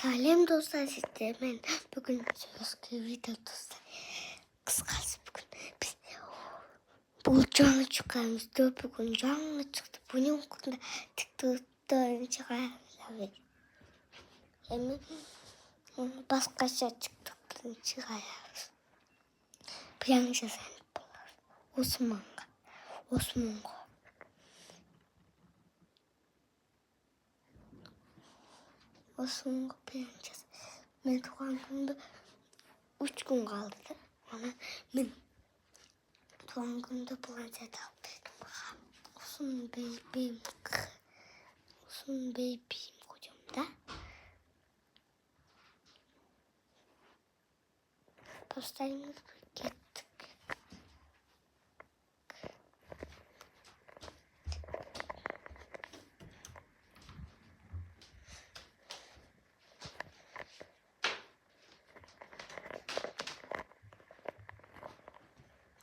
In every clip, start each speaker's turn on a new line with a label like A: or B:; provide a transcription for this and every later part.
A: Салем dostlar sistemden bugün video dostlar kıskanç bugün biz bu canlı çıkarmıştı bugün canlı çıktı bunun hakkında TikTok'ta çıkarlar hem başka şey TikTok'tan çıkarlar plan yazan Osman'a Osman planlayacağız. Ben tuvankımda 3 gün kaldı. Ama ben tuvankımda planlayacağım. Osman bebeğim kocam da. Postayımız gittik.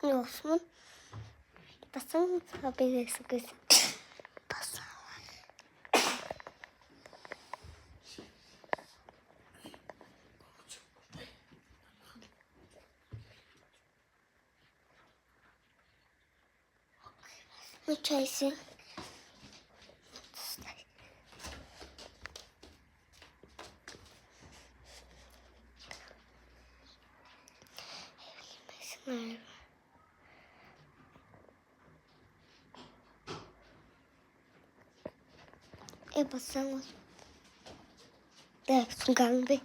A: Osman basın haberi sıkıntı basın. Bu çaysı. Basın. Evet, sungan bir.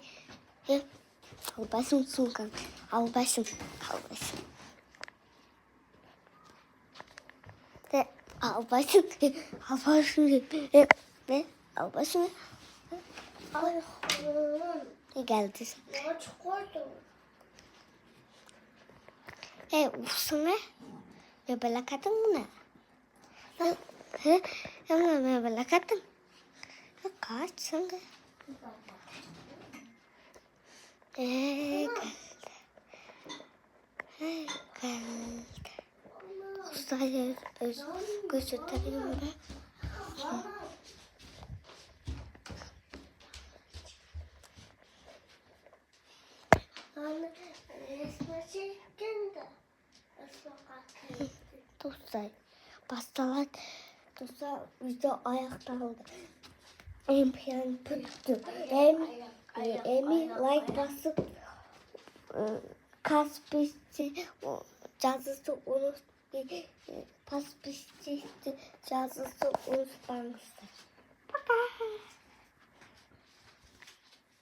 A: Albasın sungan. Albasın. Ve albasın. Ve albasın. Ne geldi?
B: Çok korktum.
A: Usuna. Ve belakatın mı ne? Ama belakatın. Kaç sanki? Geldi. Ustaya göstereyim ben.
B: Anne, resme çektin de.
A: Dostlar, pastalar. Dostlar, bizde ayakta oldu. Hem plan tuttu. Hem like basıp kas bitti. Yazısı unut. Pas bitti. Yazısı unutmamışlar.